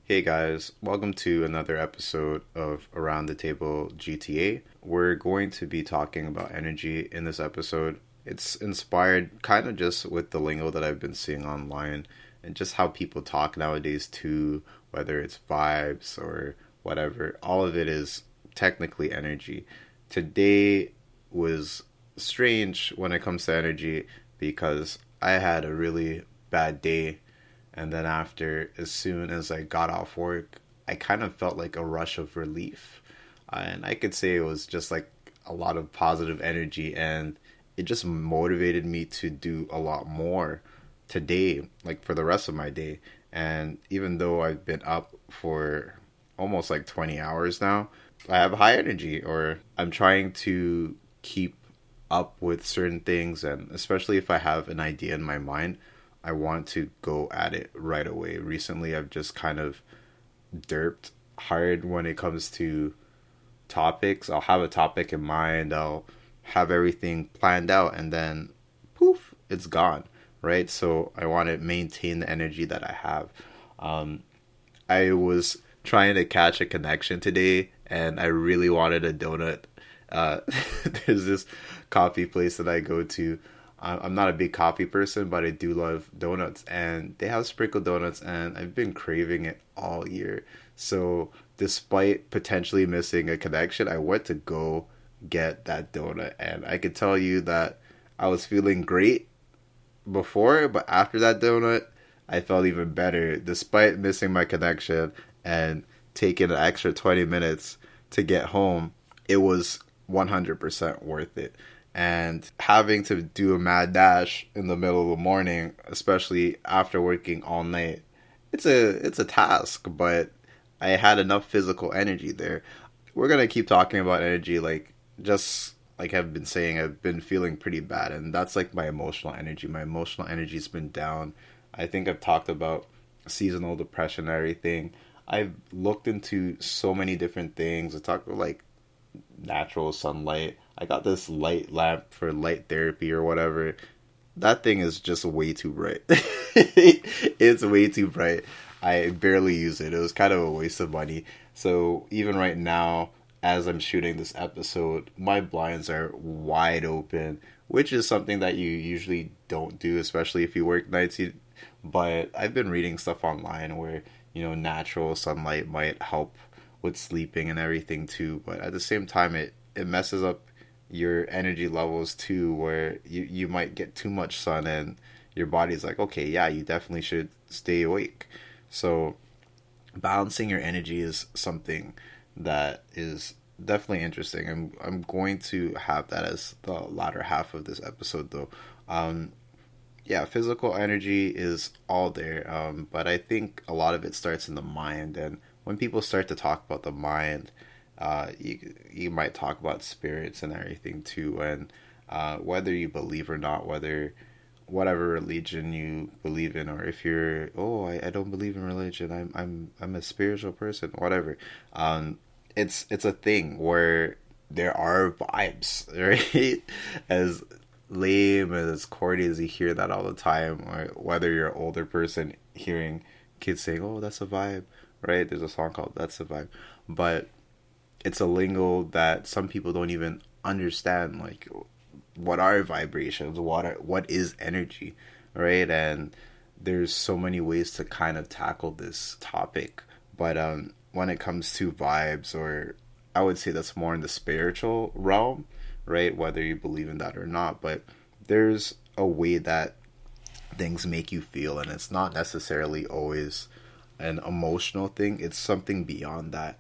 Hey guys, welcome to another episode of Around the Table GTA. We're going to be talking about energy in this episode. It's inspired kind of just with the lingo that I've been seeing online and just how people talk nowadays too, whether it's vibes or whatever. All of it is technically energy. Today was strange when it comes to energy because I had a really bad day, and then after, as soon as I got off work, I kind of felt like a rush of relief. And I could say it was just like a lot of positive energy, and it just motivated me to do a lot more today, like for the rest of my day. And even though I've been up for almost like 20 hours now, I have high energy, or I'm trying to keep up with certain things. And especially if I have an idea in my mind, I want to go at it right away. Recently, I've just kind of derped hard when it comes to topics. I'll have a topic in mind, I'll have everything planned out, and then poof, it's gone, right? So I want to maintain the energy that I have. Um, I was trying to catch a connection today, and I really wanted a donut. Uh, there's this coffee place that I go to. I'm not a big coffee person, but I do love donuts, and they have sprinkled donuts, and I've been craving it all year. So, despite potentially missing a connection, I went to go get that donut, and I could tell you that I was feeling great before, but after that donut, I felt even better, despite missing my connection and taking an extra 20 minutes to get home. It was 100% worth it. And having to do a mad dash in the middle of the morning, especially after working all night, it's a task, but I had enough physical energy there. We're gonna keep talking about energy, like just like I've been saying, I've been feeling pretty bad, and that's like my emotional energy. My emotional energy's been down. I think I've talked about seasonal depression and everything. I've looked into so many different things. I talked about like natural sunlight. I got this light lamp for light therapy or whatever. That thing is just way too bright. It's way too bright. I barely use it. It was kind of a waste of money. So even right now, as I'm shooting this episode, my blinds are wide open, which is something that you usually don't do, especially if you work nights. But I've been reading stuff online where, natural sunlight might help with sleeping and everything too. But at the same time, it messes up your energy levels too, where you might get too much sun and your body's like, okay, yeah, you definitely should stay awake. So balancing your energy is something that is definitely interesting. I'm going to have that as the latter half of this episode though. Yeah, physical energy is all there, but I think a lot of it starts in the mind. And when people start to talk about the mind, you might talk about spirits and everything too, and whether you believe or not, whether whatever religion you believe in, or if you're, I don't believe in religion, I'm a spiritual person, whatever. It's a thing where there are vibes, right? As lame, as corny as you hear that all the time, or whether you're an older person hearing kids saying, "Oh, that's a vibe," right? There's a song called "That's a Vibe," but it's a lingo that some people don't even understand. Like, what are vibrations? What is energy, right? And there's so many ways to kind of tackle this topic. But when it comes to vibes, or I would say that's more in the spiritual realm, right? Whether you believe in that or not, but there's a way that things make you feel, and it's not necessarily always an emotional thing. It's something beyond that.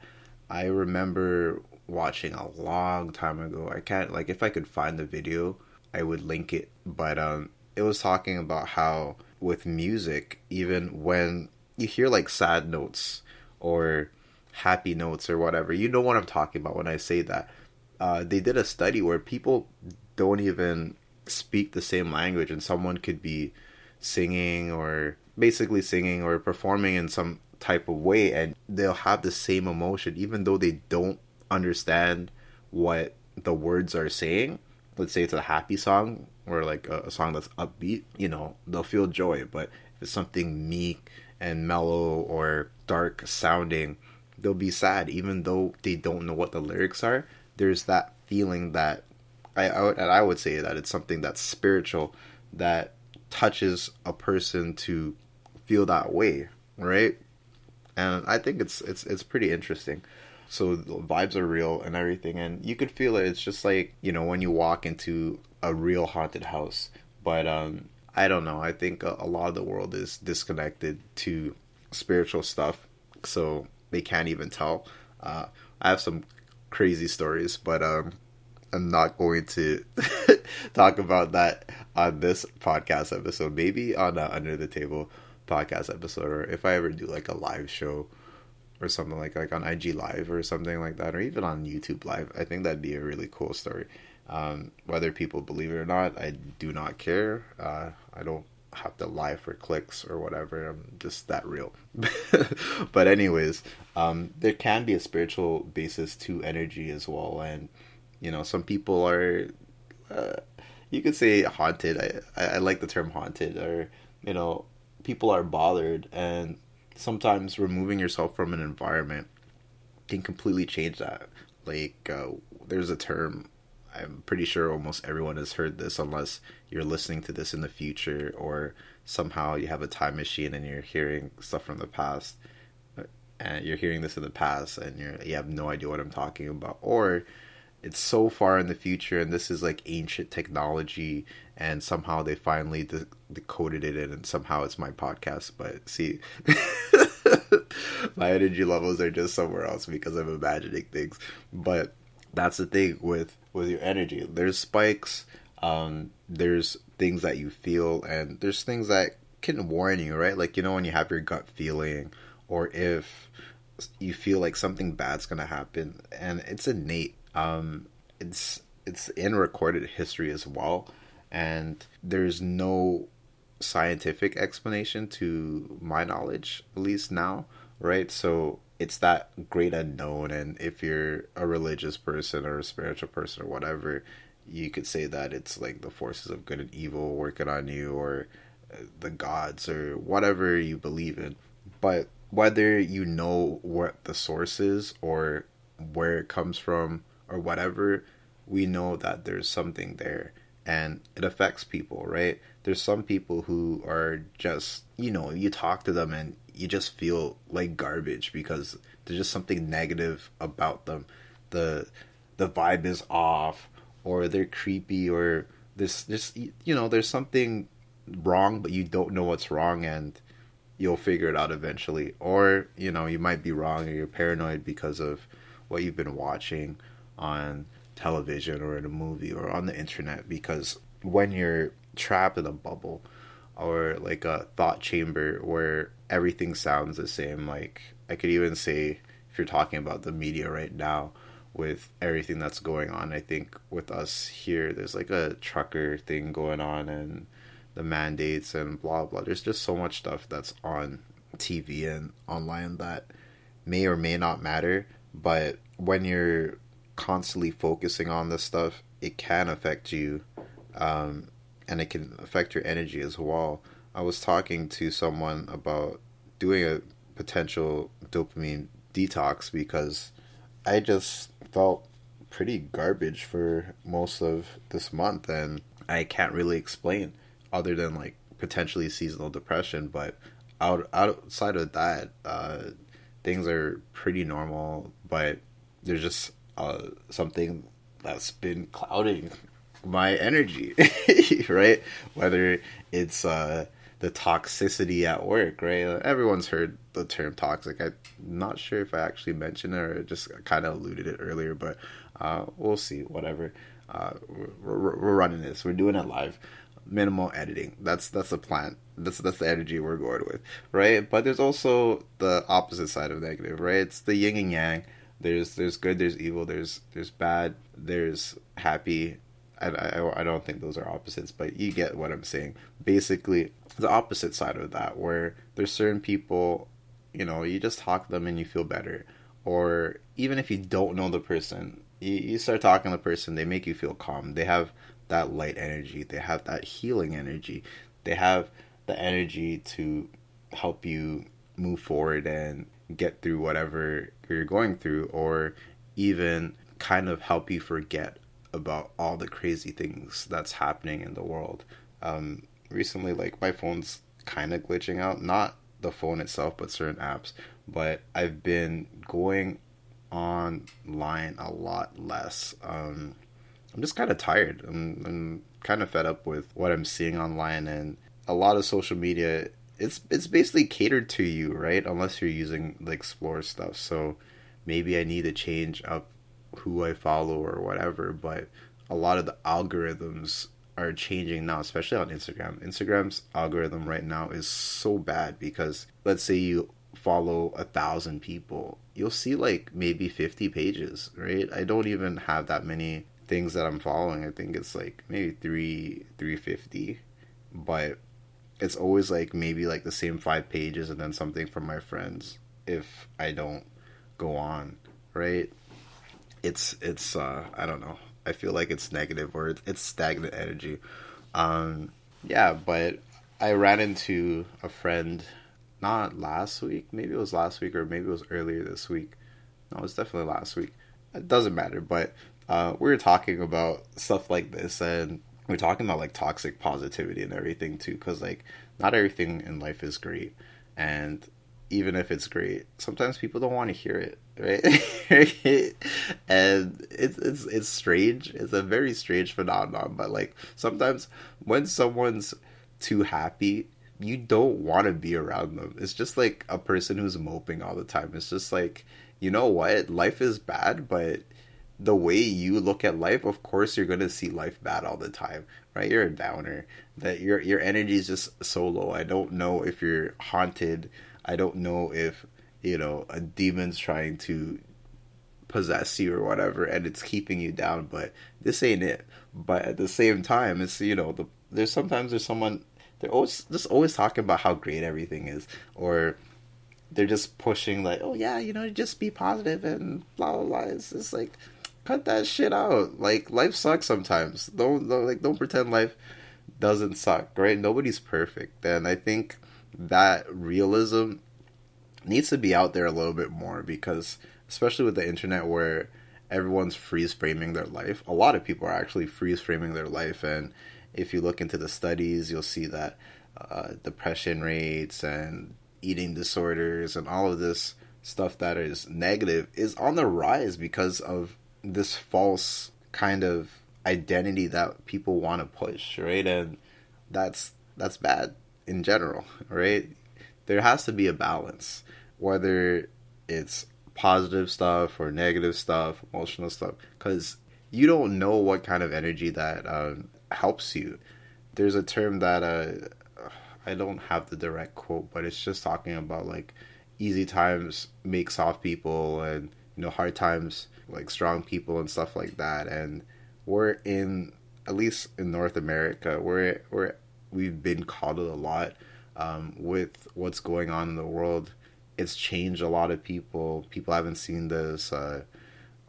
I remember watching a long time ago. I can't, like, if I could find the video, I would link it. But it was talking about how with music, even when you hear like sad notes or happy notes or whatever, you know what I'm talking about when I say that. They did a study where people don't even speak the same language, and someone could be singing or basically singing or performing in some type of way, and they'll have the same emotion even though they don't understand what the words are saying. Let's say it's a happy song or like a song that's upbeat, they'll feel joy. But if it's something meek and mellow or dark sounding, they'll be sad even though they don't know what the lyrics are. There's that feeling that I would say that it's something that's spiritual that touches a person to feel that way, right? And I think it's pretty interesting. So the vibes are real and everything, and you could feel it. It's just like, when you walk into a real haunted house. But I don't know. I think a lot of the world is disconnected to spiritual stuff, so they can't even tell. I have some crazy stories, but I'm not going to talk about that on this podcast episode. Maybe on a Under the Table podcast episode, or if I ever do like a live show or something like on IG Live or something like that, or even on YouTube Live. I think that'd be a really cool story. Whether people believe it or not, I do not care. I don't have to lie for clicks or whatever. I'm just that real. But anyways, there can be a spiritual basis to energy as well. And, some people are, you could say haunted. I like the term haunted, or, people are bothered, and sometimes removing yourself from an environment can completely change that. Like, there's a term, I'm pretty sure almost everyone has heard this, unless you're listening to this in the future, or somehow you have a time machine and you're hearing stuff from the past, and you're hearing this in the past, and you have no idea what I'm talking about, or it's so far in the future and this is like ancient technology, and somehow they finally decoded it, and somehow it's my podcast. But see, my energy levels are just somewhere else because I'm imagining things. But that's the thing with your energy. There's spikes, there's things that you feel, and there's things that can warn you, right? Like, when you have your gut feeling, or if you feel like something bad's gonna happen, and it's innate. It's in recorded history as well, and there's no scientific explanation to my knowledge, at least now, right? So it's that great unknown, and if you're a religious person or a spiritual person or whatever, you could say that it's like the forces of good and evil working on you, or the gods, or whatever you believe in. But whether you know what the source is, or where it comes from, or whatever, we know that there's something there, and it affects people, right? There's some people who are just, you talk to them and you just feel like garbage because there's just something negative about them. The vibe is off, or they're creepy, or there's just, there's something wrong, but you don't know what's wrong, and you'll figure it out eventually. Or, you might be wrong, or you're paranoid because of what you've been watching on television or in a movie or on the internet, because when you're trapped in a bubble or like a thought chamber where everything sounds the same, like I could even say, if you're talking about the media right now with everything that's going on, I think with us here, there's like a trucker thing going on, and the mandates and blah blah. There's just so much stuff that's on TV and online that may or may not matter, but when you're constantly focusing on this stuff, it can affect you, and it can affect your energy as well. I was talking to someone about doing a potential dopamine detox because I just felt pretty garbage for most of this month, and I can't really explain other than like potentially seasonal depression. But outside of that, things are pretty normal, but there's just something that's been clouding my energy, right? Whether it's the toxicity at work, right? Everyone's heard the term toxic. I'm not sure if I actually mentioned it or just kind of alluded it earlier, but we'll see. Whatever. We're running this. We're doing it live. Minimal editing. That's the plan. That's the energy we're going with, right? But there's also the opposite side of negative, right? It's the yin and yang. There's good, there's evil, there's bad, there's happy. I don't think those are opposites, but you get what I'm saying. Basically, the opposite side of that, where there's certain people, you just talk to them and you feel better. Or even if you don't know the person, you start talking to the person, they make you feel calm. They have that light energy. They have that healing energy. They have the energy to help you move forward and get through whatever you're going through, or even kind of help you forget about all the crazy things that's happening in the world. Recently, like, my phone's kind of glitching out, not the phone itself, but certain apps. But I've been going online a lot less. I'm just kind of tired. I'm kind of fed up with what I'm seeing online, and a lot of social media. It's basically catered to you, right? Unless you're using the Explore stuff. So maybe I need to change up who I follow or whatever. But a lot of the algorithms are changing now, especially on Instagram. Instagram's algorithm right now is so bad because let's say you follow 1,000 people, you'll see like maybe 50 pages, right? I don't even have that many things that I'm following. I think it's like maybe 350, but it's always like maybe like the same 5 pages and then something from my friends if I don't go on, right? It's I don't know. I feel like it's negative or it's stagnant energy. Yeah, but I ran into a friend not last week. Maybe it was last week or maybe it was earlier this week. No, it's definitely last week. It doesn't matter, but we were talking about stuff like this, and we're talking about like toxic positivity and everything too, because like not everything in life is great, and even if it's great, sometimes people don't want to hear it, right? And it's strange. It's a very strange phenomenon, but like sometimes when someone's too happy, you don't want to be around them. It's just like a person who's moping all the time. It's just like, you know what? Life is bad, but the way you look at life, of course you're gonna see life bad all the time, right? You're a downer. That your energy is just so low. I don't know if you're haunted. I don't know if, you know, a demon's trying to possess you or whatever, and it's keeping you down. But this ain't it. But at the same time, it's, you know, there's someone, they're always talking about how great everything is, or they're just pushing like, oh yeah, you know, just be positive and blah blah blah. It's just like, cut that shit out. Like, life sucks sometimes. Don't pretend life doesn't suck, right? Nobody's perfect, and I think that realism needs to be out there a little bit more, because especially with the internet where everyone's freeze framing their life, a lot of people are actually freeze framing their life. And if you look into the studies, you'll see that depression rates and eating disorders and all of this stuff that is negative is on the rise because of this false kind of identity that people want to push, right? And that's bad in general, right? There has to be a balance, whether it's positive stuff or negative stuff, emotional stuff, because you don't know what kind of energy that helps you. There's a term that I don't have the direct quote, but it's just talking about like easy times make soft people, and you know, hard times like strong people and stuff like that. And we're in, at least in North America, we've been coddled a lot with what's going on in the world. It's changed a lot of people. People haven't seen this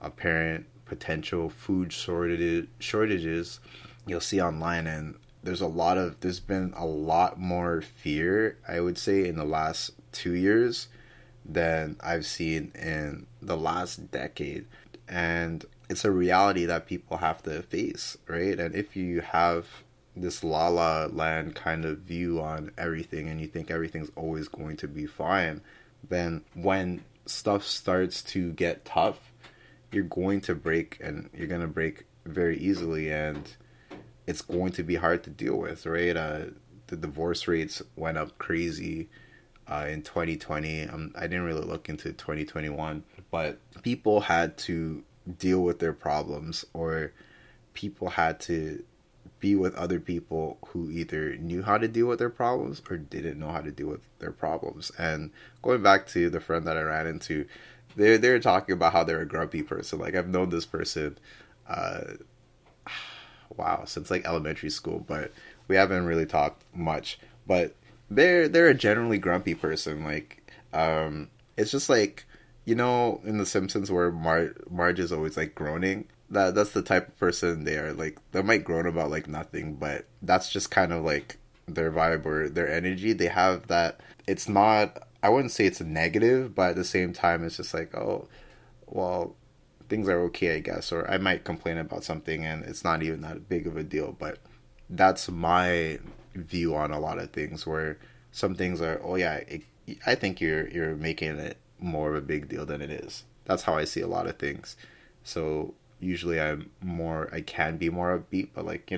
apparent potential food shortages you'll see online, and there's been a lot more fear, I would say, in the last 2 years than I've seen in the last decade. And it's a reality that people have to face, right? And if you have this la la land kind of view on everything and you think everything's always going to be fine, then when stuff starts to get tough, you're going to break, and you're going to break very easily, and it's going to be hard to deal with, right? The divorce rates went up crazy in 2020. I didn't really look into 2021, but people had to deal with their problems, or people had to be with other people who either knew how to deal with their problems or didn't know how to deal with their problems. And going back to the friend that I ran into, they're talking about how they're a grumpy person. Like, I've known this person, wow, since like elementary school, but we haven't really talked much. But they're a generally grumpy person. Like, it's just like, you know, in The Simpsons where Marge is always like groaning. That's the type of person they are. Like, they might groan about like nothing, but that's just kind of like their vibe or their energy, they have that. It's not, I wouldn't say it's a negative, but at the same time, it's just like, oh, well, things are okay, I guess. Or I might complain about something and it's not even that big of a deal. But that's my view on a lot of things, where some things are, oh yeah, I think you're making it more of a big deal than it is. That's how I see a lot of things. So usually I can be more upbeat, but like,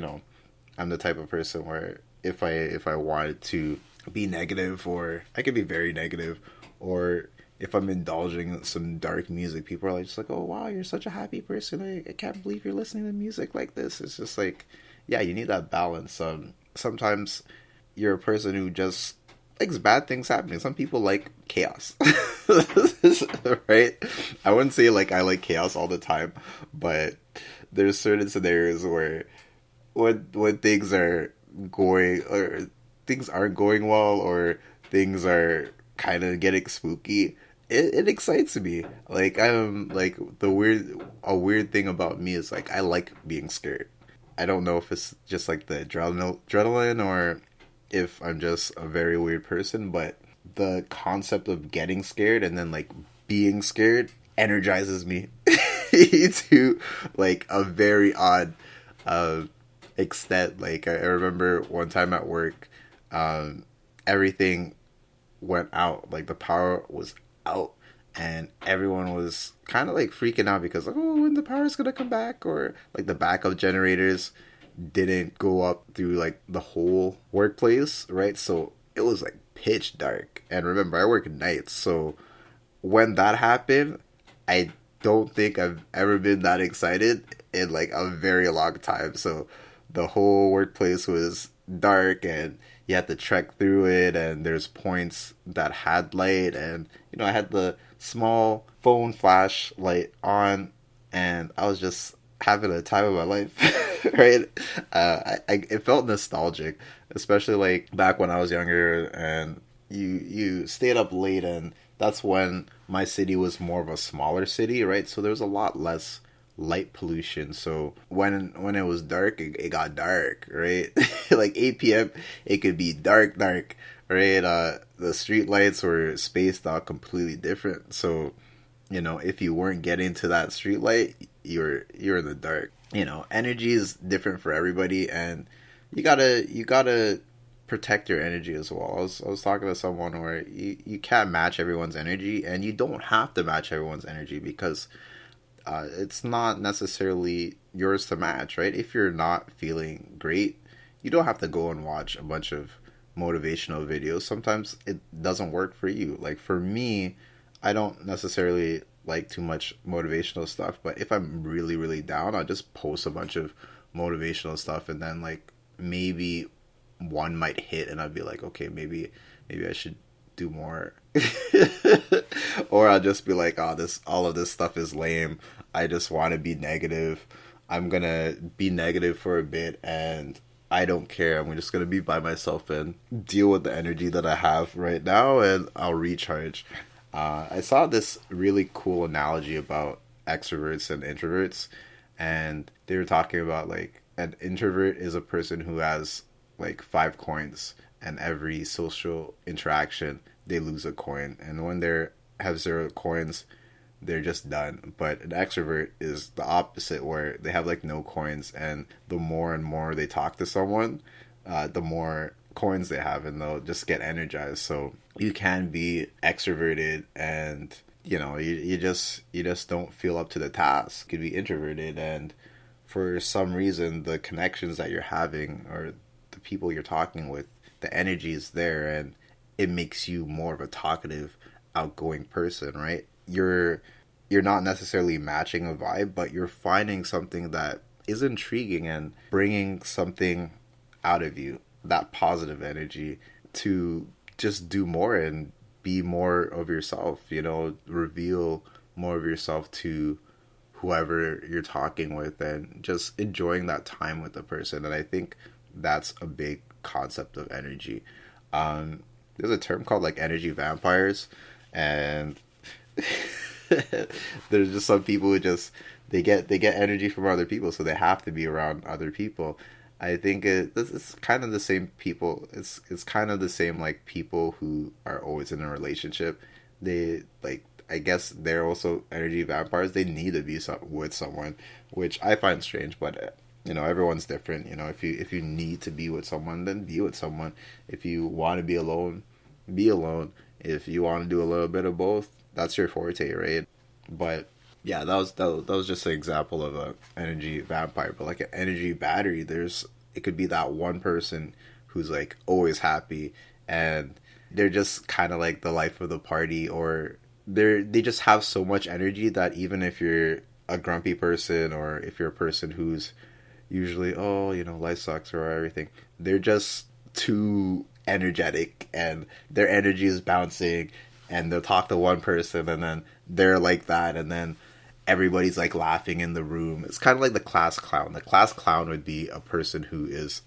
I'm the type of person where if I wanted to be negative, or I could be very negative, or if I'm indulging in some dark music, people are like, just like, oh wow, you're such a happy person. I can't believe you're listening to music like this. It's just like, yeah, you need that balance. Sometimes you're a person who just likes bad things happening. Some people like chaos, right? I wouldn't say like I like chaos all the time, but there's certain scenarios where when things are going, or things aren't going well, or things are kind of getting spooky, it excites me. Like, I'm like, a weird thing about me is like I like being scared. I don't know if it's just like the adrenaline, or if I'm just a very weird person, but the concept of getting scared and then like being scared energizes me to like a very odd extent. Like, I remember one time at work, everything went out, like the power was out, and everyone was kind of like freaking out because like, oh, when the power's gonna come back, or like the backup generators didn't go up through like the whole workplace, right? So it was like pitch dark, and remember, I work nights, so when that happened, I don't think I've ever been that excited in like a very long time. So the whole workplace was dark, and you had to trek through it, and there's points that had light, and I had the small phone flashlight on, and I was just having a time of my life. Right? It felt nostalgic, especially like back when I was younger, and you stayed up late, and that's when my city was more of a smaller city, right? So there was a lot less light pollution. So when it was dark, it got dark, right? Like 8 p.m. it could be dark, right? The street lights were spaced out completely different. So if you weren't getting to that street light, you're in the dark. Energy is different for everybody, and you gotta protect your energy as well. I was talking to someone where you can't match everyone's energy, and you don't have to match everyone's energy, because it's not necessarily yours to match, right? If you're not feeling great, you don't have to go and watch a bunch of motivational videos. Sometimes it doesn't work for you. Like for me, I don't necessarily like too much motivational stuff, but if I'm really, really down, I'll just post a bunch of motivational stuff, and then like maybe one might hit, and I'll be like, okay, maybe I should do more. Or I'll just be like, oh, all of this stuff is lame. I just want to be negative. I'm gonna be negative for a bit, and I don't care. I'm just gonna be by myself and deal with the energy that I have right now, and I'll recharge. I saw this really cool analogy about extroverts and introverts, and they were talking about like an introvert is a person who has like 5 coins, and every social interaction they lose a coin, and when they have 0 coins, they're just done. But an extrovert is the opposite, where they have like no coins, and the more and more they talk to someone, the more coins they have, and they'll just get energized. So you can be extroverted, and you just don't feel up to the task. You could be introverted, and for some reason the connections that you're having, or the people you're talking with, the energy is there, and it makes you more of a talkative, outgoing person, right? You're not necessarily matching a vibe, but you're finding something that is intriguing and bringing something out of you, that positive energy, to just do more and be more of yourself, reveal more of yourself to whoever you're talking with, and just enjoying that time with the person. And I think that's a big concept of energy. There's a term called like energy vampires, and there's just some people who just they get energy from other people, so they have to be around other people. I think it's kind of the same people. It's kind of the same like people who are always in a relationship. They like I guess they're also energy vampires. They need to be with someone, which I find strange. But everyone's different. If you need to be with someone, then be with someone. If you want to be alone, be alone. If you want to do a little bit of both, that's your forte, right? But yeah, that was just an example of a energy vampire. But like an energy battery, it could be that one person who's like always happy, and they're just kind of like the life of the party, or they just have so much energy that even if you're a grumpy person, or if you're a person who's usually, life sucks or everything, they're just too energetic, and their energy is bouncing, and they'll talk to one person and then they're like that, and then everybody's like laughing in the room. It's kind of like the class clown. The class clown would be a person who is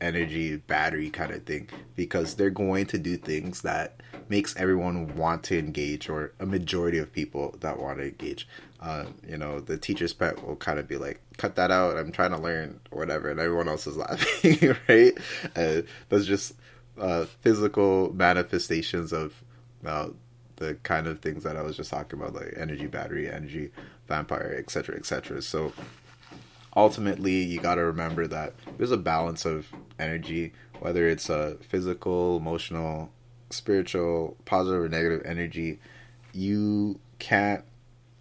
energy battery kind of thing, because they're going to do things that makes everyone want to engage, or a majority of people that want to engage. The teacher's pet will kind of be like, cut that out, I'm trying to learn, or whatever, and everyone else is laughing. Right? That's just physical manifestations of the kind of things that I was just talking about, like energy battery, energy vampire, etc., etc. So ultimately, you got to remember that there's a balance of energy, whether it's physical, emotional, spiritual, positive or negative energy. You can't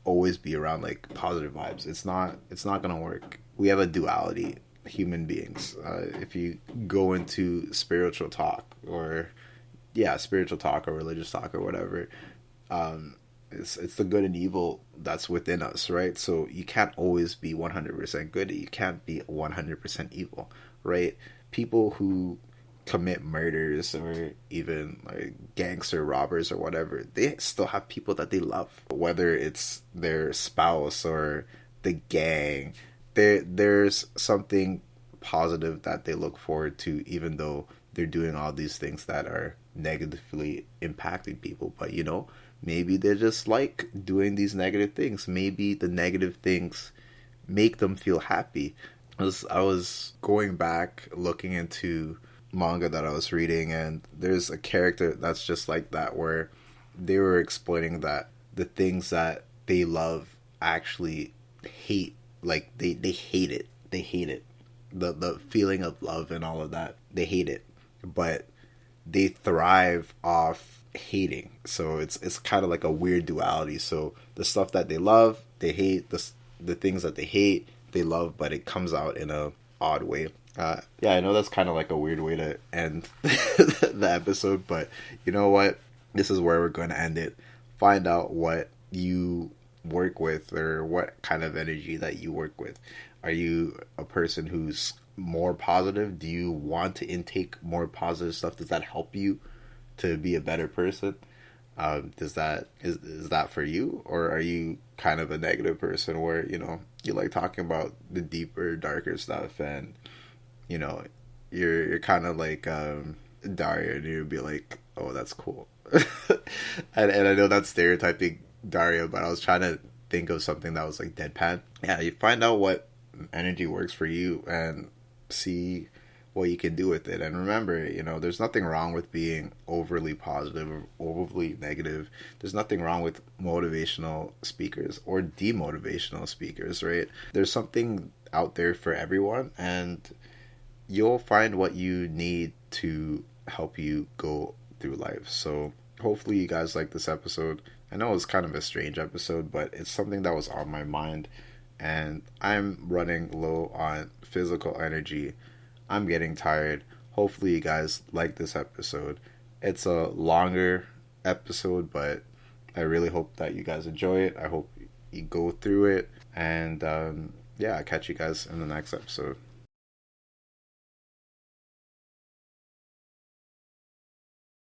always be around like positive vibes. It's not gonna work. We have a duality, human beings. If you go into spiritual talk or religious talk or whatever, it's the good and evil that's within us, right? So you can't always be 100% good. You can't be 100% evil, right? People who commit murders, or even like gangster robbers or whatever, they still have people that they love, whether it's their spouse or the gang. There's something positive that they look forward to, even though they're doing all these things that are negatively impacting people. But maybe they just like doing these negative things. Maybe the negative things make them feel happy. I was going back looking into manga that I was reading, and there's a character that's just like that, where they were explaining that the things that they love actually hate, like they hate it. They hate it. The feeling of love and all of that, they hate it. But they thrive off hating. So it's kind of like a weird duality. So the stuff that they love, they hate. The things that they hate, they love, but it comes out in a odd way. I know that's kind of like a weird way to end the episode, but you know what? This is where we're going to end it. Find out what you work with, or what kind of energy that you work with. Are you a person who's more positive? Do you want to intake more positive stuff? Does that help you to be a better person? Is that for you, or are you kind of a negative person where you like talking about the deeper, darker stuff, and you're kind of like Daria, and you'd be like, oh, that's cool. and I know that's stereotyping Daria, but I was trying to think of something that was like deadpan. Yeah, you find out what energy works for you and see what you can do with it. And remember, there's nothing wrong with being overly positive or overly negative. There's nothing wrong with motivational speakers or demotivational speakers, right? There's something out there for everyone, and you'll find what you need to help you go through life. So hopefully you guys like this episode. I know it's kind of a strange episode, but it's something that was on my mind, and I'm running low on physical energy. I'm getting tired. Hopefully you guys like this episode. It's a longer episode, but I really hope that you guys enjoy it. I hope you go through it, and I'll catch you guys in the next episode.